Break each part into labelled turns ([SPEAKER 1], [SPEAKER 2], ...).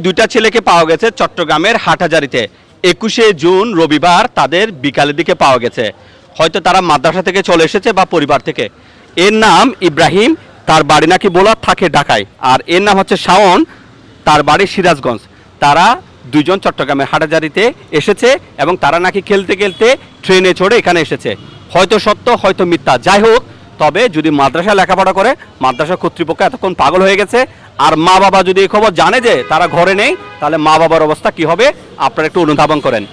[SPEAKER 1] দুইটা ছেলেকে পাওয়া গেছে চট্টগ্রামের হাটহাজারীতে। 21শে জুন রবিবার তাদের বিকালের দিকে পাওয়া গেছে। হয়তো তারা মাদ্রাসা থেকে চলে এসেছে বা পরিবার থেকে। এর নাম ইব্রাহিম, তার বাড়ি নাকি বোলার, থাকে ঢাকায়। আর এর নাম হচ্ছে শাওন, তার বাড়ি সিরাজগঞ্জ। তারা দুইজন চট্টগ্রামের হাটহাজারীতে এসেছে এবং তারা নাকি খেলতে খেলতে ট্রেনে চড়ে এখানে এসেছে। হয়তো সত্য, হয়তো মিথ্যা, যাই হোক, তবে যদি মাদ্রাসায় লেখাপড়া করে, মাদ্রাসা কর্তৃপক্ষ এতক্ষণ পাগল হয়ে গেছে। আর মা বাবা যদি এই খবর জানে যে তারা ঘরে নেই, তাহলে মা বাবার অবস্থা কি হবে আপনারা একটু অনুধাবন করেন।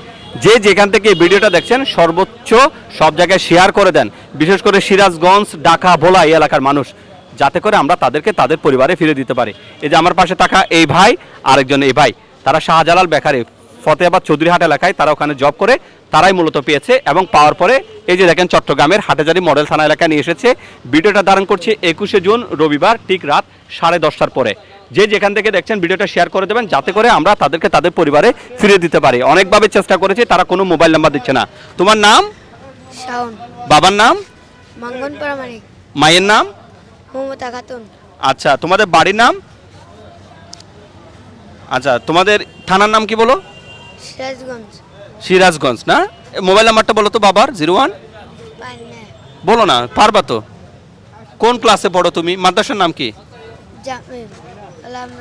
[SPEAKER 1] যে যেখান থেকে এই ভিডিওটা দেখছেন সর্বোচ্চ সব জায়গায় শেয়ার করে দেন, বিশেষ করে সিরাজগঞ্জ, ঢাকা, ভোলা এই এলাকার মানুষ, যাতে করে আমরা তাদেরকে তাদের পরিবারে ফিরে দিতে পারি। এই যে আমার পাশে থাকা এই ভাই, আরেকজন এই ভাই, তারা শাহজালাল বেকারি ফতেহাবাদ চৌধুরীহাট এলাকায় তারা ওখানে জব করে, তারাই মূলত পেয়েছে এবং পাওয়ার পরে এই যে দেখেন চট্টগ্রামের হাটহাজারী মডেল থানা এলাকায় নিয়ে এসেছে। ভিডিওটা ধারণ করছে 21শে জুন রবিবার ঠিক রাত 10:30টার পরে। যে যেখান থেকে দেখছেন ভিডিওটা শেয়ার করে দেবেন, যাতে করে আমরা তাদেরকে তাদের পরিবারে ফিরে দিতে পারি। অনেকভাবে চেষ্টা করেছি, তারা কোনো মোবাইল নাম্বার দিচ্ছে না। তোমার নাম?
[SPEAKER 2] শাওন।
[SPEAKER 1] বাবার নাম?
[SPEAKER 2] মঙ্গন প্রামাণিক।
[SPEAKER 1] মায়ের নাম?
[SPEAKER 2] মমতা খাতুন।
[SPEAKER 1] আচ্ছা, তোমাদের বাড়ির নাম? আচ্ছা, তোমাদের থানার নাম কি বলো?
[SPEAKER 2] সিরাজগঞ্জ।
[SPEAKER 1] সিরাজগঞ্জ না? মোবাইল নাম্বারটা বলো তো বাবার। 01
[SPEAKER 2] পারি না।
[SPEAKER 1] বলো না, পারবা তো। কোন ক্লাসে পড়ো তুমি? মাদ্রাসার নাম কি?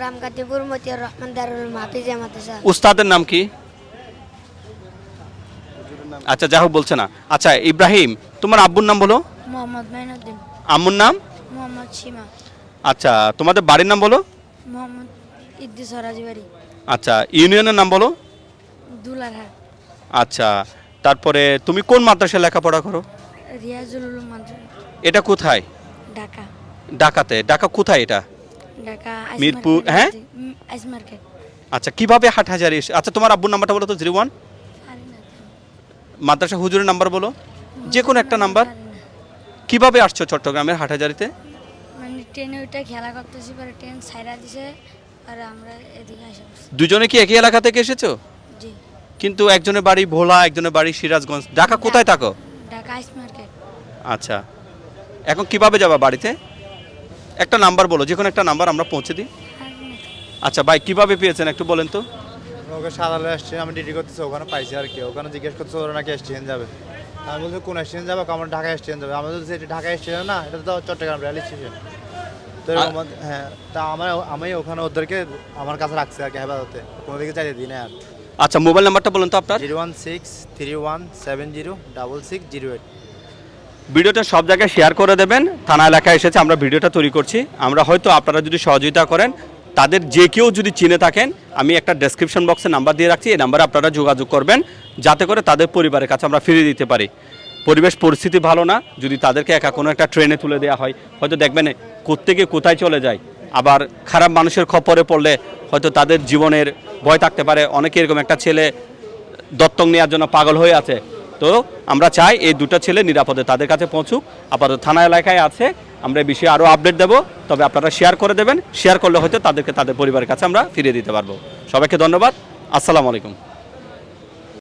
[SPEAKER 2] রামকাতিপুর মতিয়ার রহমান দারুল মাহফিজ মাদ্রাসা।
[SPEAKER 1] উস্তাদের নাম কি? আচ্ছা, যা হোক বলছে না। আচ্ছা ইব্রাহিম, তোমার আব্বুর নাম বলো।
[SPEAKER 2] মোহাম্মদ মাইনুদ্দিন।
[SPEAKER 1] আম্মুর নাম?
[SPEAKER 2] মোহাম্মদ সীমা।
[SPEAKER 1] আচ্ছা, তোমাদের বাড়ির নাম বলো।
[SPEAKER 2] মোহাম্মদ ইদ্দিস রাজবাড়ি।
[SPEAKER 1] আচ্ছা, ইউনিয়নের নাম বলো।
[SPEAKER 2] দুলারহাট।
[SPEAKER 1] আচ্ছা, তারপরে তুমি কোন মাদ্রাসায় লেখাপড়া করো?
[SPEAKER 2] রিয়াজুল উলুম মাদ্রাসা।
[SPEAKER 1] এটা কোথায়?
[SPEAKER 2] ঢাকা।
[SPEAKER 1] ঢাকাতে? ঢাকা কোথায় এটা?
[SPEAKER 2] ঢাকা
[SPEAKER 1] মিরপুর, হ্যাঁ?
[SPEAKER 2] আইস মার্কেট।
[SPEAKER 1] আচ্ছা, কিভাবে হাটহাজারী? আচ্ছা, তোমার আব্বুর নাম্বারটা বলো তো। 01 মাদ্রাসা হুজুরের নাম্বার বলো, যে কোনো একটা নাম্বার। কিভাবে আসছো চট্টগ্রামের হাটহাজারীতে?
[SPEAKER 2] মানে ট্রেনে ওইটা খেলা করতেছি, পরে ট্রেন ছাইরা দিছে আর আমরা এদিকে আসা করছি।
[SPEAKER 1] দুজনে কি একই এলাকা থেকে এসেছো?
[SPEAKER 2] জি।
[SPEAKER 1] কিন্তু একজনের বাড়ি ভোলা, একজনের বাড়ি সিরাজগঞ্জ। ঢাকা কোথায় থাকো?
[SPEAKER 2] ঢাকা আইস মার্কেট।
[SPEAKER 1] আচ্ছা, এখন কিভাবে যাবা বাড়িতে? একটা নাম্বার বলো, যে কোনো একটা নাম্বার, আমরা পৌঁছে দিই। আচ্ছা ভাই, কিভাবে পেয়েছেন একটু বলেন তো।
[SPEAKER 3] ওকে সাদালে আসছে, আমি ডিউটি করতেছি, ওখানে পাইছি আর কি। ওখানে জিজ্ঞেস করছে ওরা নাকি স্টেশন যাবে। আমি বলছি কোন স্টেশন যাবো? আমার ঢাকা স্টেশন যাবে। আমাদের যেটি ঢাকা স্টেশন না, এটা তো চট্টগ্রাম রেল স্টেশন। তো হ্যাঁ, তা আমি ওখানে ওদেরকে আমার কাছে রাখছি আর কি, হেফাজতে, কোনো দিকে চাইতে দিই না আর।
[SPEAKER 1] আচ্ছা, মোবাইল নাম্বারটা বলুন তো আপনার।
[SPEAKER 3] 01631706608।
[SPEAKER 1] ভিডিওটা সব জায়গায় শেয়ার করে দেবেন। থানা এলাকায় এসেছে, আমরা ভিডিওটা তৈরি করছি। আমরা হয়তো আপনারা যদি সহযোগিতা করেন, তাদের যে কেউ যদি চিনে থাকেন, আমি একটা ডেসক্রিপশন বক্সে নাম্বার দিয়ে রাখছি, এই নাম্বারে আপনারা যোগাযোগ করবেন, যাতে করে তাদের পরিবারের কাছে আমরা ফিরিয়ে দিতে পারি। পরিবেশ পরিস্থিতি ভালো না, যদি তাদেরকে একা কোনো একটা ট্রেনে তুলে দেওয়া হয়, হয়তো দেখবেন কোত্থেকে কোথায় চলে যায়। আবার খারাপ মানুষের খপ্পরে পড়লে হয়তো তাদের জীবনের ভয় থাকতে পারে। অনেকে এরকম একটা ছেলে দত্তক নেওয়ার জন্য পাগল হয়ে আছে। তো আমরা চাই এই দুটো ছেলে নিরাপদে তাদের কাছে পৌঁছুক। আপাতত থানা এলাকায় আছে, আমরা এই বিষয়ে আরও আপডেট দেবো। তবে আপনারা শেয়ার করে দেবেন, শেয়ার করলে হয়তো তাদেরকে তাদের পরিবারের কাছে আমরা ফিরিয়ে দিতে পারবো। সবাইকে ধন্যবাদ। আসসালামু আলাইকুম।